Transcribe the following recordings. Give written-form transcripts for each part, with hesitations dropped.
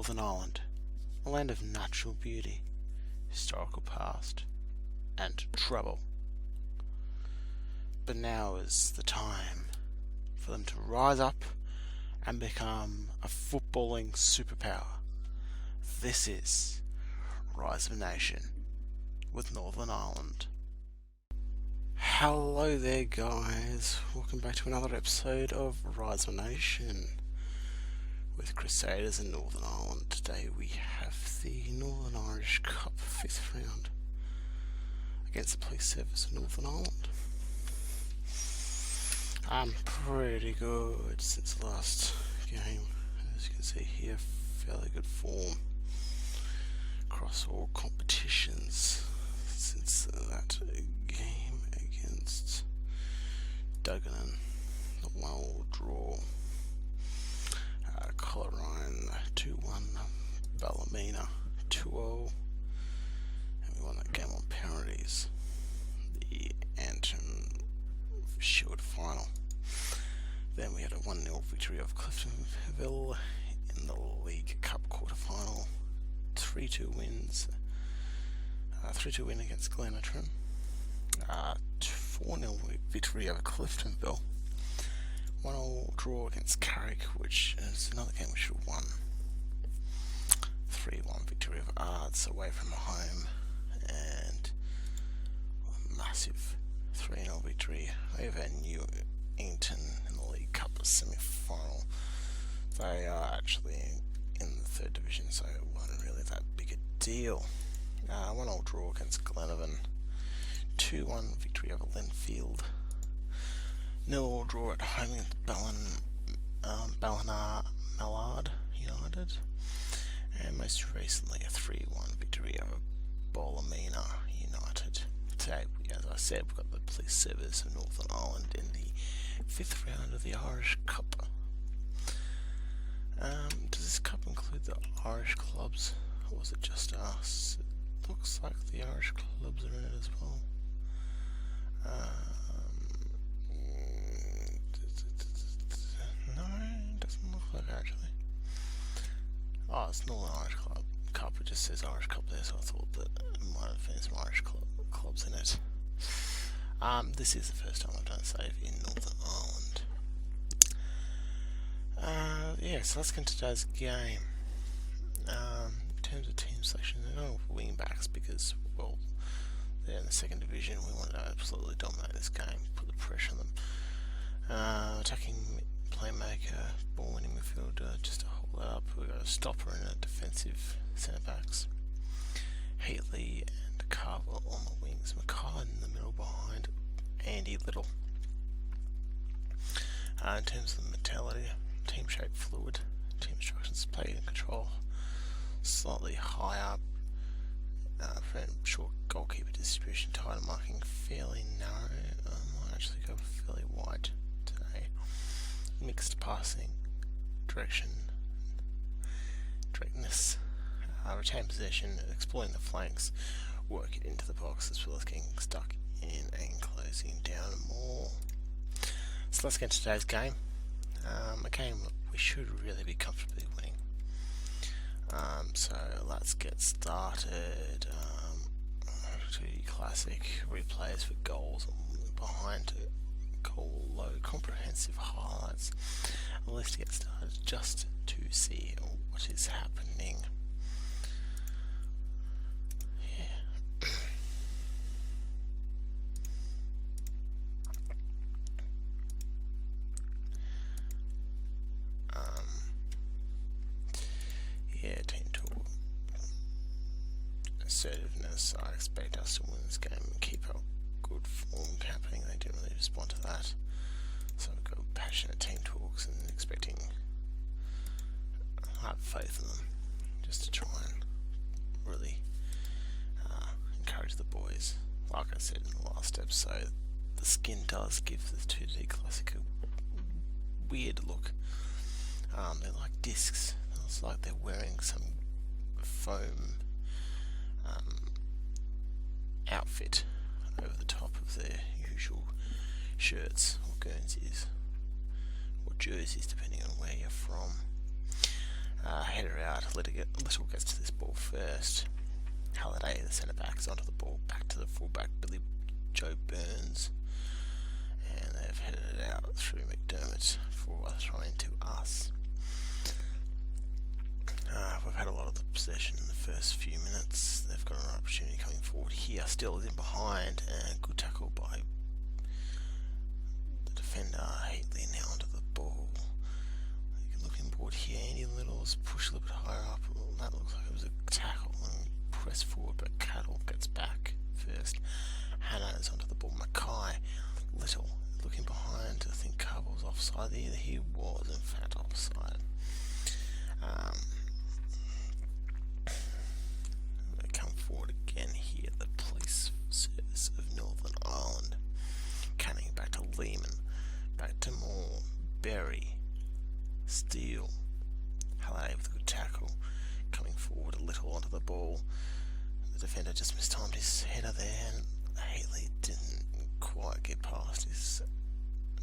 Northern Ireland, a land of natural beauty, historical past, and trouble. But now is the time for them to rise up and become a footballing superpower. This is Rise of a Nation with Northern Ireland. Hello there guys, welcome back to another episode of Rise of a Nation with Crusaders in Northern Ireland. Today we have the Northern Irish Cup 5th round against the Police Service of Northern Ireland. I'm pretty good since the last game, as you can see here, fairly good form across all competitions since that game against Duggan, the 1-1 draw. Coleraine 2-1, Ballymena 2-0, and we won that game on penalties. The Antrim Shield final. Then we had a 1-0 victory over Cliftonville in the League Cup quarter-final. 3-2 wins. 3-2 win against Glenatrim. 4-0 victory over Cliftonville. 1-0 draw against Carrick, which is another game we should have won. 3-1 victory over Ards away from home, and a massive 3-0 victory over Newington in the League Cup semi-final. They are actually in the 3rd division, so it wasn't really that big a deal. 1-0 draw against Glenavon. 2-1 victory over Linfield. 0 draw at home against Ballina Mallard United, and most recently a 3-1 victory over Ballymena United. Today, as I said, we've got the Police Service of Northern Ireland in the 5th round of the Irish Cup. Does this cup include the Irish clubs, or was it just us? It looks like the Irish clubs are in it as well. No, it doesn't look like it actually. Oh, it's not an Irish Cup, it just says Irish Cup there, so I thought that it might have been some Irish clubs in it. This is the first time I've done a save in Northern Ireland. Yeah, so let's get into today's game. In terms of team selection, they're going for wing backs because, well, they're in the 2nd division. We want to absolutely dominate this game, put the pressure on them. Attacking playmaker, ball winning midfielder, just to hold that up. We've got a stopper and a defensive centre backs. Heatley and Carver on the wings. Mackay in the middle behind Andy Little. In terms of the mentality, team shape fluid, team instructions, play and control slightly higher, short goalkeeper distribution, tight and marking fairly narrow. I might actually go fairly wide today. Mixed passing, directness, retain possession, exploiting the flanks, work it into the box as well as getting stuck in and closing down more. So let's get into today's game. A game we should really be comfortably winning. So let's get started. Classic replays for goals behind goal low, comprehensive highlights. Let's get started just to see what is happening. Team talk. Assertiveness. I expect us to win this game and keep up good form happening. They didn't really respond to that. So we've got passionate team talks and expecting, I have faith in them just to try and really encourage the boys. Like I said in the last episode, the skin does give the 2D Classic a weird look. They're like discs. It's like they're wearing some foam outfit over the top of their usual shirts or guernseys or jerseys, depending on where you're from. header out. Little gets to this ball first. Halliday, the centre back, is onto the ball. Back to the fullback, Billy Joe Burns. And they've headed it out through McDermott for a throw into us. We've had a lot of the possession in the first few minutes. They've got an opportunity coming forward here. Still is in behind, and good tackle by the defender. Heatley now onto the ball. Looking board here. Andy Little's pushed a little bit higher up. That looks like it was a tackle and press forward, but Cattle gets back first. Hannah is onto the ball. Mackay, Little looking behind. I think Carville's offside. Either he was in fact offside. They come forward again here. The police service of Northern Ireland. Canning back to Lehman. Back to Moore. Berry. Steele. Halliday with a good tackle. Coming forward a little onto the ball. The defender just mistimed his header there, and Heatley didn't quite get past his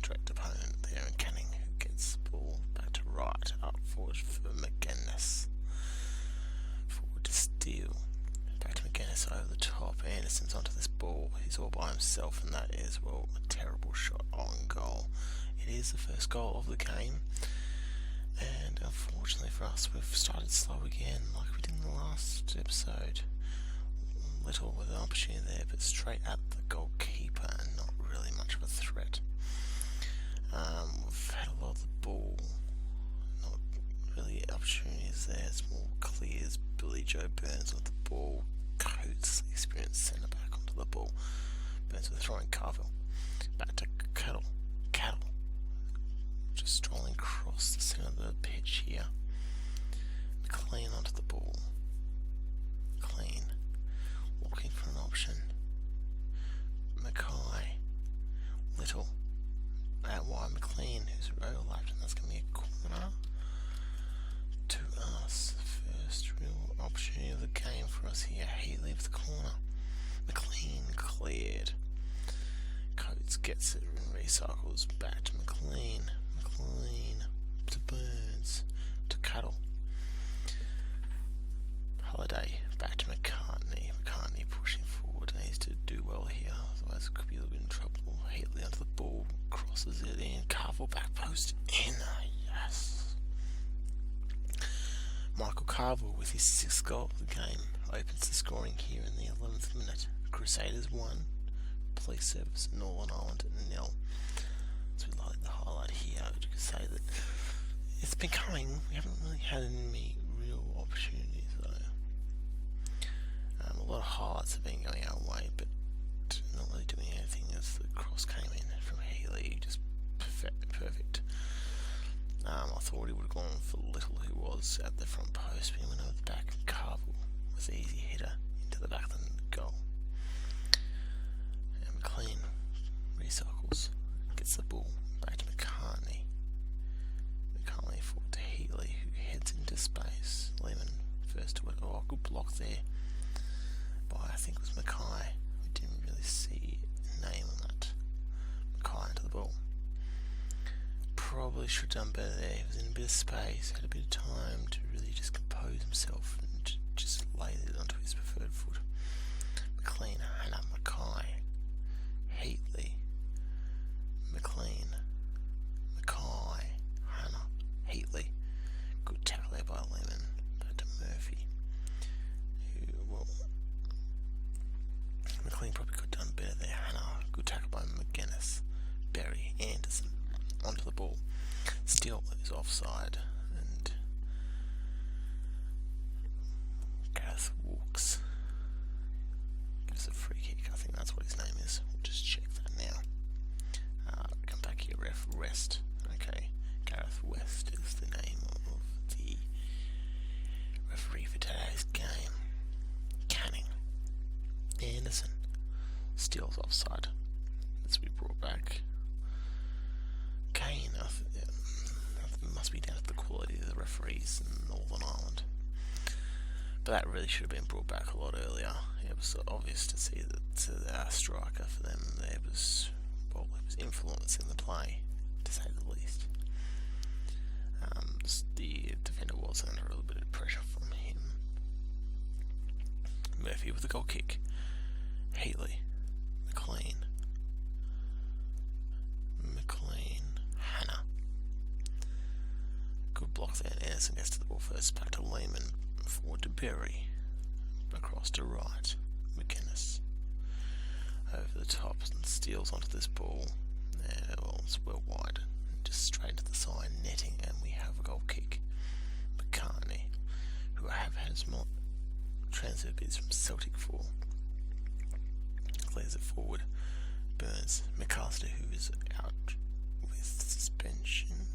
direct opponent there, and Canning, who gets the ball back to right, up forward for McGuinness. Forward to Steele. Back to McGuinness over the top. Anderson's onto this ball. He's all by himself, and that is, well, a terrible shot on goal. It is the first goal of the game. And unfortunately for us, we've started slow again, like we did in the last episode. Little with an opportunity there, but straight at the goalkeeper and not really much of a threat. We've had a lot of the ball, not really opportunities there. It's more clear as Billy Joe Burns with the ball. Coates, the experienced centre back, onto the ball. Burns with throwing Carville. Back to Cattle. Just strolling across the centre of the pitch here. McLean onto the ball. McLean looking for an option. Mackay. Little. Out wide McLean, who's overlapped, and that's going to be a corner to us. The first real opportunity of the game for us here. Heatley with the corner. McLean cleared. Coates gets it and recycles back to McLean. McLean to Burns to Cattle. Halliday back to McCartney. McCartney pushing forward, needs to do well here, otherwise it could be a little bit in trouble. Heatley onto the ball, crosses it in. Carville back post in. Yes. Michael Carville with his 6th goal of the game opens the scoring here in the 11th minute. Crusaders 1, Police Service Northern Ireland 0. So we like the highlight here. I could say that it's been coming. We haven't really had any real opportunities though. A lot of highlights have been going our way, but not really doing anything as the cross came in from Heatley. Just perfect. I thought he would have gone for Little, who was at the front post, but he went over the back. Carville was an easy hitter into the back of the goal. And McLean recycles. Gets the ball back to McCartney. McCartney forward to Heatley, who heads into space. Lehman first to it. Oh, good block there by, I think it was Mackay. We didn't really see a name on that. Mackay into the ball. Probably should have done better there. He was in a bit of space, had a bit of time to really just compose himself and just lay it onto his preferred foot. McLean, Hannah, Mackay, Heatley, McLean, Mackay, Hannah, Heatley. Good tackle there by Lehman. Back to Murphy. McLean probably could have done better there. Hannah, good tackle by McGuinness. Berry, Anderson, onto the ball. Steele is offside, and Gareth Walks gives a free kick. I think that's what his name is. We'll just check that now. Come back here, ref. West. Okay, Gareth West is the name of the referee for today's game. Canning. Anderson. Steele's offside. That's to be brought back. Kane. It must be down to the quality of the referees in Northern Ireland. But that really should have been brought back a lot earlier. It was obvious to see that our striker for them there was, well, it was influencing the play, to say the least. The defender was under a little bit of Murphy with a goal kick. Heatley. McLean. Hannah. Good block there. Anderson gets to the ball first. Back to Lehman. Forward to Berry. Across to right. McInnes. Over the top and steals onto this ball. Well, it's well wide. Just straight to the side, netting, and we have a goal kick. McCartney, who I have had some transfer bids from Celtic for, clears it forward. Burns. McAllister, who is out with suspension,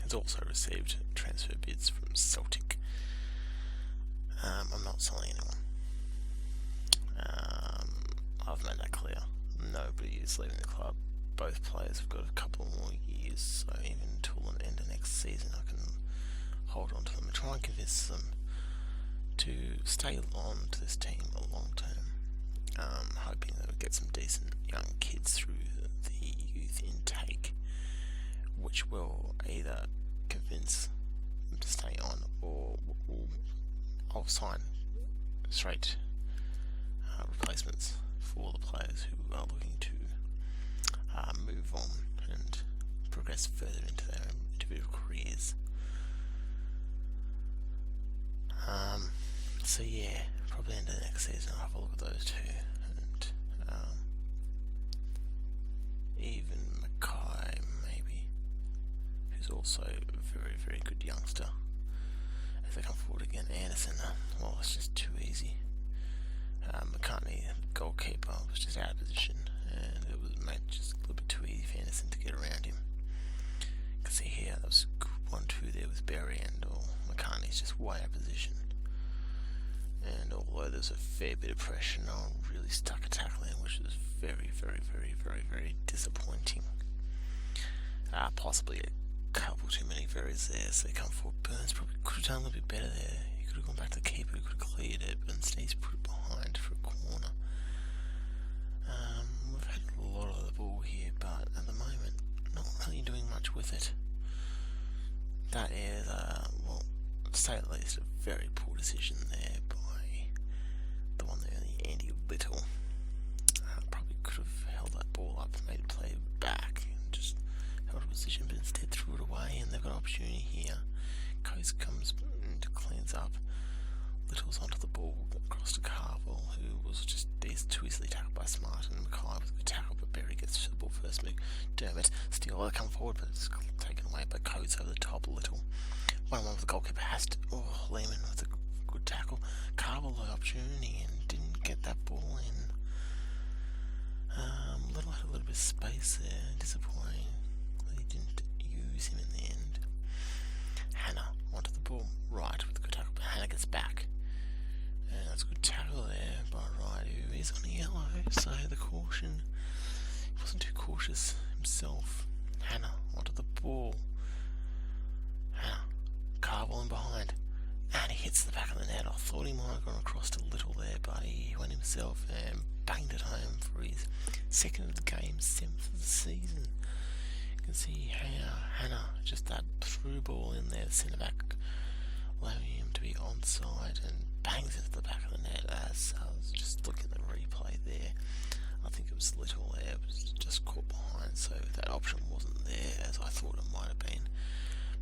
has also received transfer bids from Celtic. I'm not selling anyone. I've made that clear. Nobody is leaving the club. Both players have got a couple more years, so even until the end of next season I can hold on to them and try and convince them to stay on to this team a long term. Hoping that we get some decent young kids through the youth intake, which will either convince them to stay on, or I'll sign straight replacements for the players who are looking to move on and progress further into their individual careers. So yeah, probably end of the next season I'll have a look at those two, and even Mackay maybe, who's also a very, very good youngster. If they come forward again, Anderson, well, it's just too easy. McCartney, goalkeeper, was just out of position, and it was made just a little bit too easy for Anderson to get around him. You can see here, that was 1-2 there with Berry, and McCartney's just way out of position. And although there's a fair bit of pressure, no one really stuck a tackle in, which was very, very, very, very, very disappointing. Possibly a couple too many Berries there, so they come forward. Burns probably could have done a little bit better there. He could have gone back to the keeper, he could have cleared it, but instead he's put it behind for a corner. We've had a lot of the ball here, but at the moment, not really doing much with it. That is, well, to say at least, a very poor decision there by the one there, the Andy Little. Probably could have held that ball up, made it play back, and just held a position, but instead threw it away, and they've got an opportunity here. Coast comes and cleans up. Little's onto the ball, across to Carville, who was just too easily tackled by Smart, and Mackay with a good tackle, but Berry gets to the ball first. McDermott still will come forward, but it's taken away by Coates over the top. Little 1-1 with the goalkeeper, has to, Lehman with a good tackle. Carville the opportunity and didn't get that ball in. Little had a little bit of space there, disappointing. They didn't use him in the end. Hannah onto the ball, right with a good tackle, but Hannah gets back. And that's a good tackle there by Wright, who is on a yellow, so the caution, he wasn't too cautious himself. Hannah onto the ball. Hannah, Carville in behind, and he hits the back of the net. I thought he might have gone across to Little there, but he went himself and banged it home for his second of the game, 7th of the season. You can see how Hannah, just that through ball in there, the centre back, allowing him to be onside, and bangs into the back of the net. As I was just looking at the replay there, I think it was Little there, it was just caught behind, so that option wasn't there as I thought it might have been.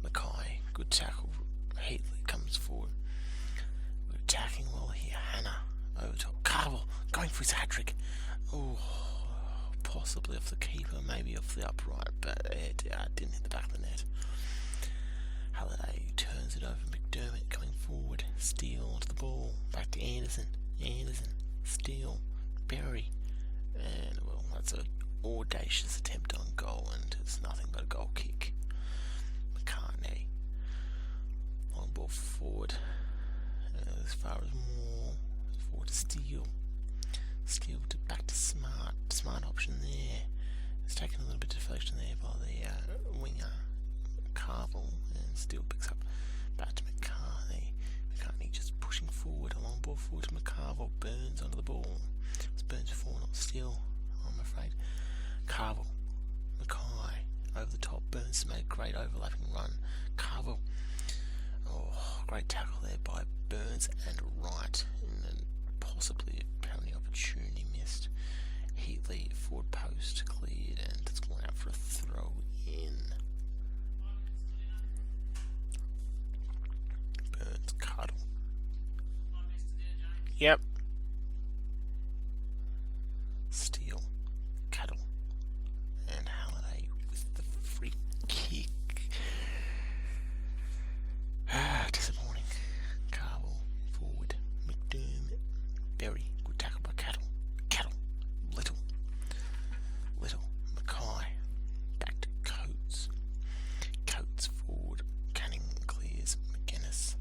Mackay, good tackle. Heatley comes forward. We're attacking well here. Hannah over top. Carville going for his hat-trick. Possibly off the keeper, maybe off the upright, but it didn't hit the back of the net. Halliday turns it over. McDermott coming forward. Steele onto the ball. Back to Anderson. Steele. Berry. And, well, that's an audacious attempt on goal, and it's nothing but a goal kick. McCartney. Long ball forward. As far as Moore. Forward to Steele. Steele back to Smart. Smart option there. It's taken a little bit of deflection there by the winger, Carville, and Steele picks up back to McCartney. McCartney just pushing forward, a long ball forward to McCarville. Burns onto the ball. It's Burns before, not Steele, I'm afraid. Carville, Mackay over the top. Burns made a great overlapping run. Carville, great tackle there by Burns and Wright, and then possibly apparently opportunity missed. Heatley forward post cleared, and it's going out for a throw in. Burns cuddle. Yep. Steele, Cuddle, and Halliday with the free kick. Disappointing. Carwell forward. McDermott. Berry. Good tackle by Cattle. Little. Mackay. Back to Coates. Coates forward. Canning clears. McGuinness.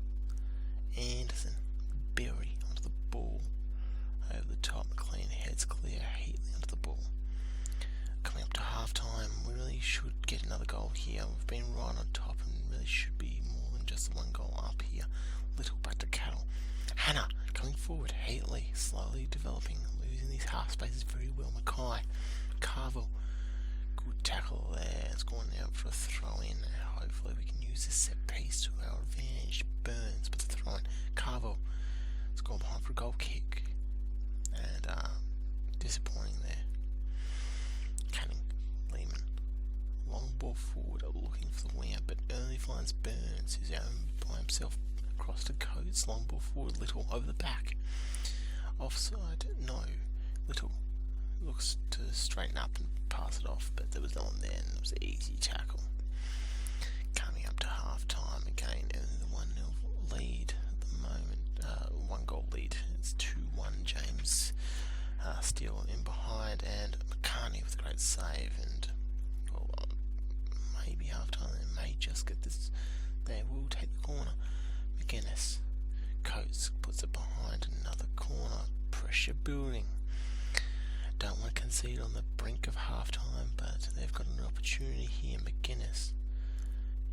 Anderson. Berry onto the ball. Over the top. McLean heads clear. Heatley onto the ball. Coming up to half time. We really should get another goal here. We've been right on top and really should be more than just the one goal up here. Little back to Cattle. Hannah coming forward. Heatley slowly developing. Losing these half spaces very well. Mackay. Carville. Good tackle there. It's going out for a throw in. Hopefully we can use this set piece to our advantage. Burns but the throw in. Carville. It's gone behind for a goal kick. And disappointing there. Canning. Lehman. Long ball forward looking for the winger, but early finds Burns, who's out by himself across to Coates. Long ball forward. Little over the back. Offside? No. Little looks to straighten up and pass it off, but there was no one there, and it was an easy tackle. Coming up to half time again, only the 1-0 lead at the moment. 1 goal lead. It's 2-1. James Steele in behind, and McCartney with a great save, and well, maybe half time they may just get this. They will take the corner. McGuinness. Coates puts it behind another corner. Pressure building. Don't want to concede on the brink of half time, but they've got an opportunity here. McGuinness.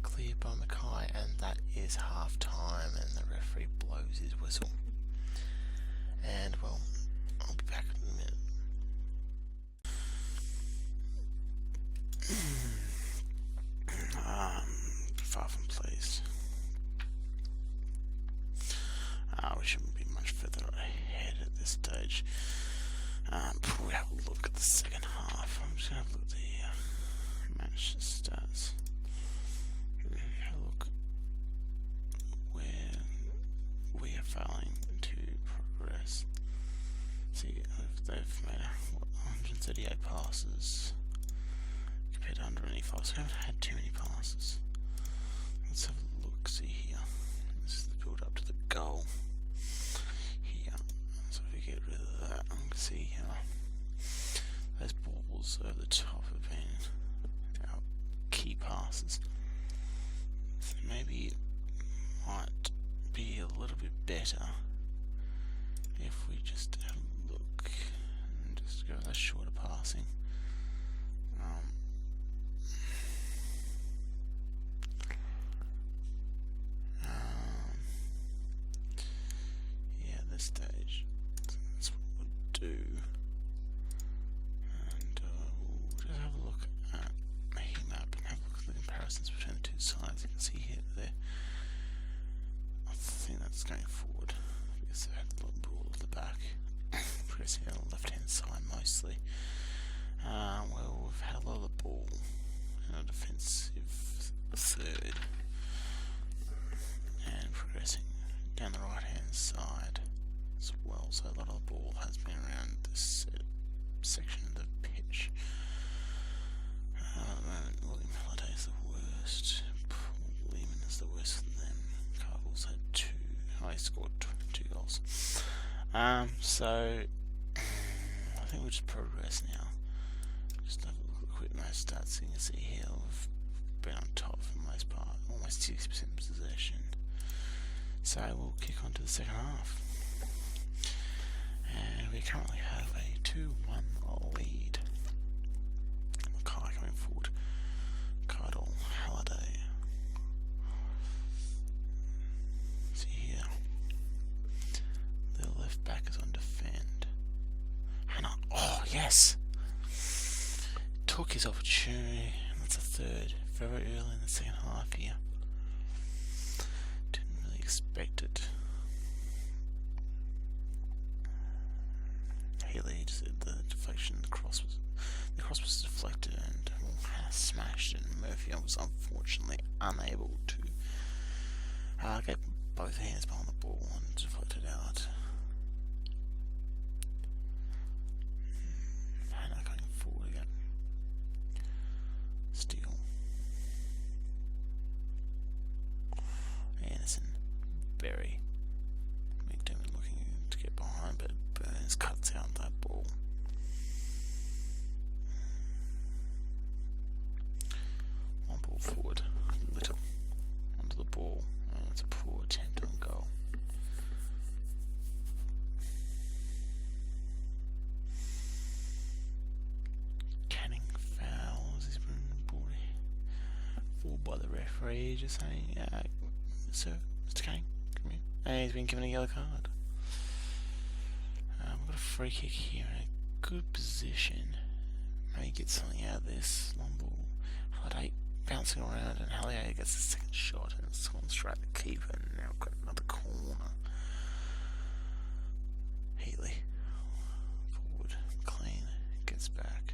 Cleared by Mackay, and that is half time, and the referee blows his whistle. And well, I'll be back in a minute. Far from pleased. We shouldn't be much further ahead at this stage. Before we have a look at the second half, I'm just going to have a look at the match stats. Have a look where we are failing to progress. See, they've made 138 passes compared to 185, so we haven't had too many passes. Let's have a look, see here. This is the build up to the goal. Here, so if we get rid of that, I can see here. Those balls over the top have been our key passes. So maybe it might be a little bit better if we just have a look and just go with a shorter passing. Yeah, this stage, that's what we'll do. And we'll just have a look at the heat map and have a look at the comparisons between the two sides. You can see here that I think that's going forward because they had the little ball at the back, pressing on the left hand side mostly. Well, we've had a lot of the ball in a defensive third and progressing down the right hand side as well, so a lot of the ball has been around this section of the pitch. At the moment, William Halliday is the worst. Paul Lehman is the worst for them. Carville's had 2. He scored 2 goals. So I think we'll just progress now. Just have a look at quick match stats. You can see here we've been on top for the most part, almost 60% possession. So we'll kick on to the second half. And we currently have a 2-1 lead. Mackay coming forward. Kydal, Halliday. See here. The left back is on defend. Hannah. Oh, yes! Took his opportunity. That's a third. Very early in the second half here. Didn't really expected. Healy just did the deflection. The cross was deflected and smashed, and Murphy was unfortunately unable to get both hands behind the ball and deflect it out. Hannah going forward again. Steele. Anderson. Berry. McDermott looking to get behind, but Burns cuts out that ball. One ball forward. Little. Onto the ball. And it's a poor attempt on goal. Canning fouls. He's been brought forward by the referee, just saying, sir, Mr. Canning, come here. And he's been given a yellow card. We've got a free kick here in a good position. Maybe get something out of this. Long ball. Halliday bouncing around, and Halliday gets the second shot, and it's gone straight at the keeper, and now we've got another corner. Healy. Forward. McLean gets back.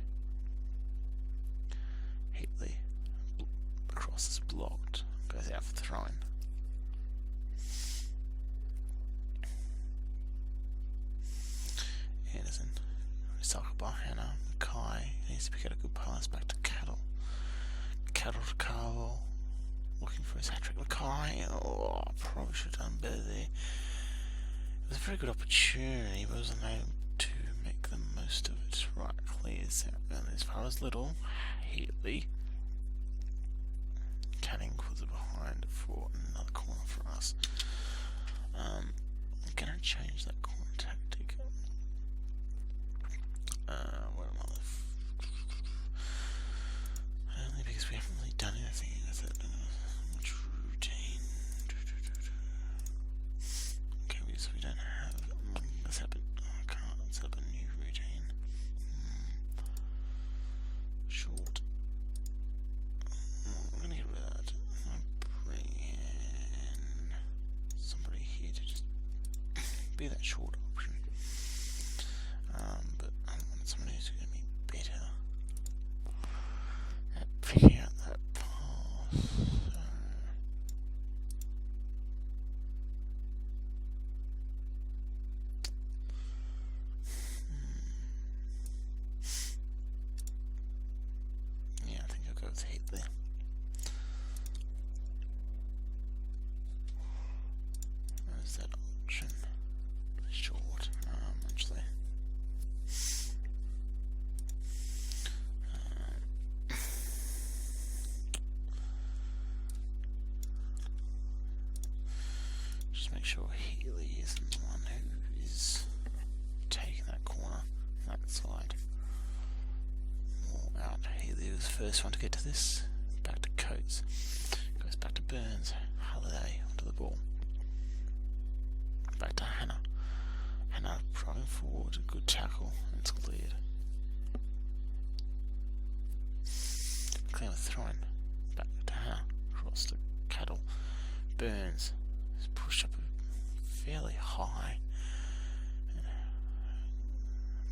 Healy. The cross is blocked. Goes out for throwing. Anderson. Recycled by Hannah. Mackay needs to pick out a good pass back to Cattle. Cattle to Carwell. Looking for his hat-trick. Mackay. Oh, probably should have done better there. It was a very good opportunity, but wasn't able to make the most of it. Right, clears out. And as far as Little, Heatley. Canning was behind for another corner for us. I'm going to change that corner tactic. Where am I? Only because we haven't really done anything with it. Which routine? Okay, so we don't have. Let's have I can't. Let's have a new routine. Short. I'm gonna get rid of that. I'll bring in somebody here to just be that short option. But I want someone who's going to be better at picking out that pass. Yeah, I think I'll go with Heatley. There's that option. Short, actually. Just make sure Healy isn't the one who is taking that corner, that side. More out. Healy was the first one to get to this. Back to Coates. Goes back to Burns. Halliday onto the ball. Back to Hannah. Hannah driving forward, a good tackle, and it's cleared. Clear with throwing. Back to Hannah. Across to Cattle. Burns is pushed up fairly high. And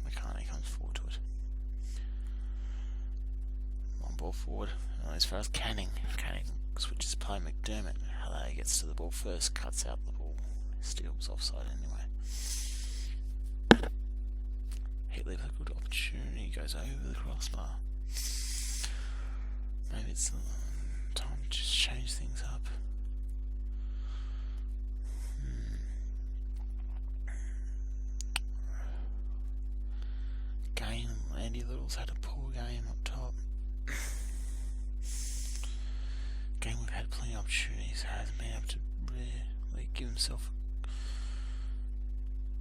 McCartney comes forward to it. One ball forward. As far as Canning switches play McDermott. Halliday gets to the ball first, cuts out the ball. Steele's offside anyway. Heatley with a good opportunity, goes over the crossbar. Maybe it's time to just change things up. Game, Andy Little's had a poor game up top. Game we've had plenty of opportunities, hasn't been able to really give himself a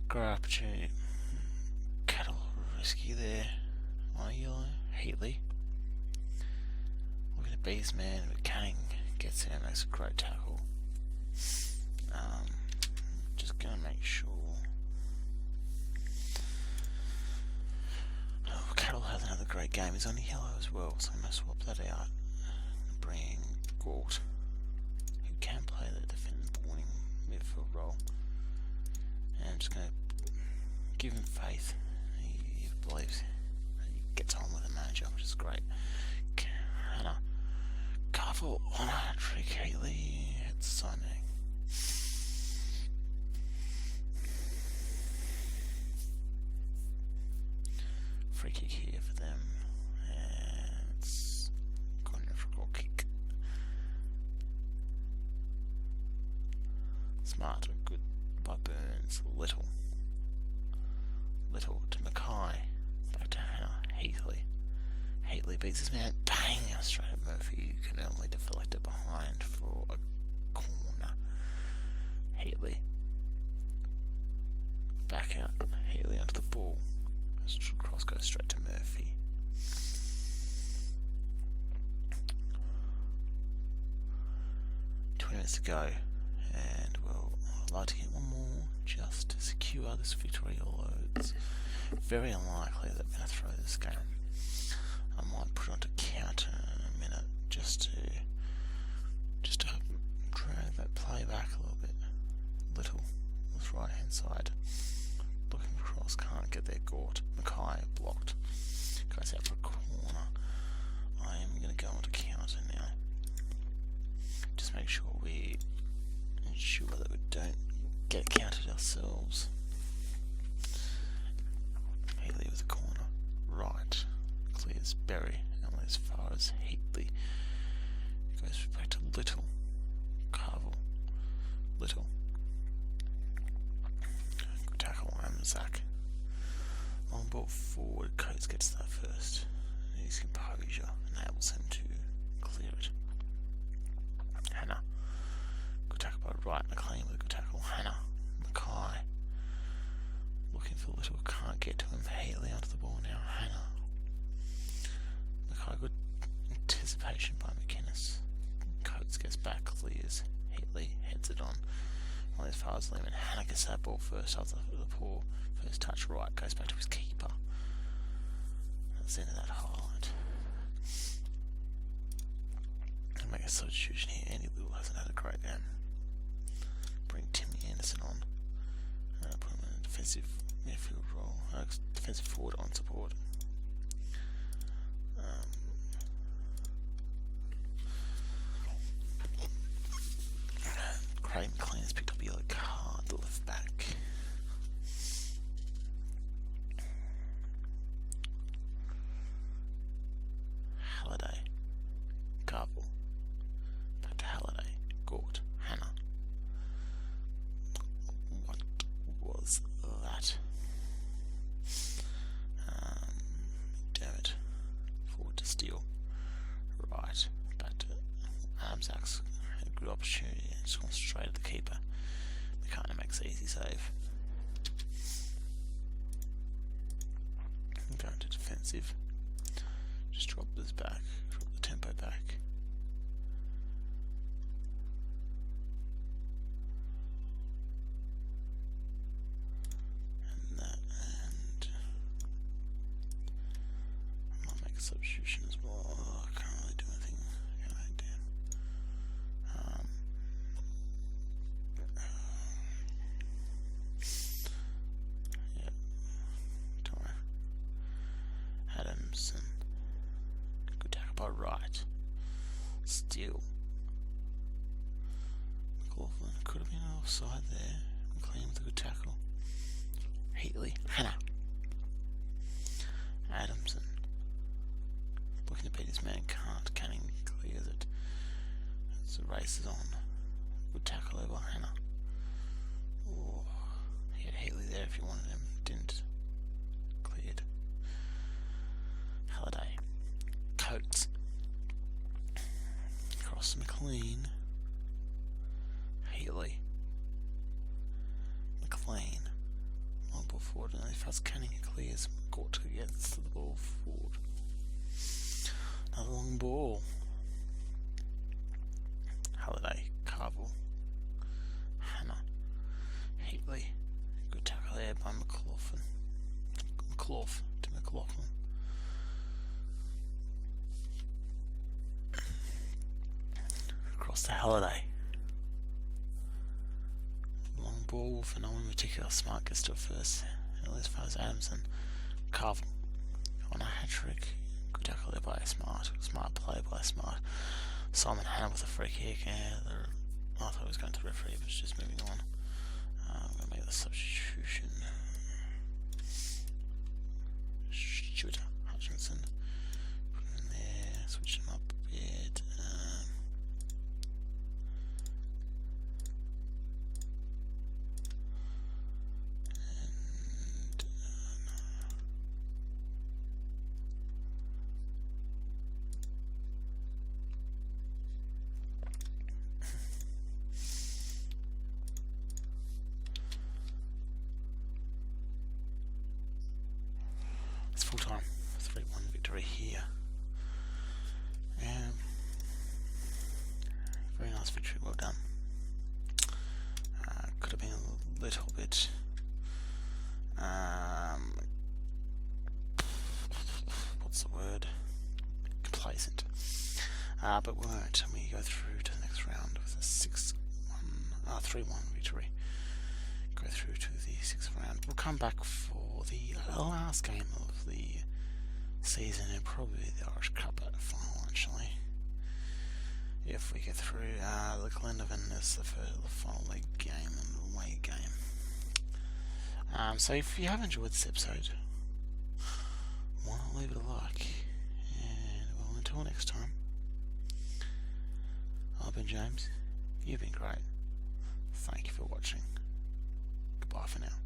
great opportunity. Cattle risky there. On a yellow. Heatley. Looking to beat his man, but Canning gets in and makes a great tackle. Just gonna make sure. Oh, Cattle has another great game. He's on yellow as well, so I'm gonna swap that out. Bring Gort, who can play the defending bowling just going to give him faith. He believes he gets on with the manager, which is great. Hannah, careful on a trick, Haley. It's signing. Free kick here for them, and it's corner for a goal kick. Smart, good by Burns. Little to Mackay. Back to Hannah. Heatley beats his man. Bang! Straight at Murphy. You can only deflect it behind for a corner. Heatley. Back out. Heatley onto the ball. Cross goes straight to Murphy. Minutes to go, and I'd like to get one more just to secure this victory, although it's very unlikely that we're going to throw this game. I might put it onto counter in a minute just to drag that play back a little bit. Little with right hand side, looking across, can't get there. Gort, Mackay blocked, goes out for a corner. I am going to go onto counter now. Just make sure we ensure that we don't get counted ourselves. Heatley with a corner, right, clears Berry, only as far as Heatley. Goes back to Little, Carvel, Little. Good tackle, Zach. Long ball forward, Coates gets that first. His composure enables him to clear it. Hannah. Good tackle by right. McLean with a good tackle. Hannah. Mackay. Looking for Little. Can't get to him. Heatley onto the ball now. Hannah. Mackay. Good anticipation by McInnes. Coates gets back. Clears. Heatley heads it on. Only as far as Lehman. Hannah gets that ball first after the poor first touch right. Goes back to his keeper. That's the end of that highlight. Make a substitution here. Andy Little hasn't had a great game. Bring Timmy Anderson on. Put him in a defensive midfield role. Defensive forward on support. Craig McLean has picked up a yellow card. The left back. Halliday. Carvel. Halliday, Gort, Hannah. What was that? Damn it. Forward to Steele. Right. Back to Zach's had a good opportunity and just gone straight at the keeper. The kind of makes an easy save. Going to defensive. Just drop this back. Drop the tempo back. Substitution as well. I can't really do anything. Yeah. Tomorrow. Adamson. Good tackle by right. Steele. McLaughlin could have been offside there. McLean with a good tackle. Heatley. Hannah. Adamson. Looking to beat his man, can't. Canning clears it. So the race is on. Good tackle over Hannah. Oh, he had Heatley there if you wanted him. Didn't. Cleared. Halliday. Coates. Cross to McLean. Heatley. McLean. Long ball forward. And if that's Canning, he clears. Gort gets to the ball forward. Another long ball. Halliday, Carvel, Hannah, Heatley. Good tackle there by McLaughlin. To McLaughlin. Across to Halliday. Long ball for no one in particular. Smart gets to it first. At least as far as Adamson. Carvel on a hat-trick. Good tackle there by Smart. Smart play by Smart. Simon Hannah with a free kick. I thought he was going to the referee, but it's just moving on. I'm going to make the substitution. Stuart Hutchinson. Put him in there. Switch him up a bit. It's full time. 3-1 victory here. Very nice victory, well done. Could have been a little bit what's the word? Complacent. But we weren't. We go through to the next round with a 3-1 victory. Go through to the 6th round. We'll come back for the last game of the season and probably the Irish Cup final, actually. If we get through, the Glenavon is the final league game and away game. So if you have enjoyed this episode, why not leave it a like? And well, until next time, I've been James. You've been great. Thank you for watching. Goodbye for now.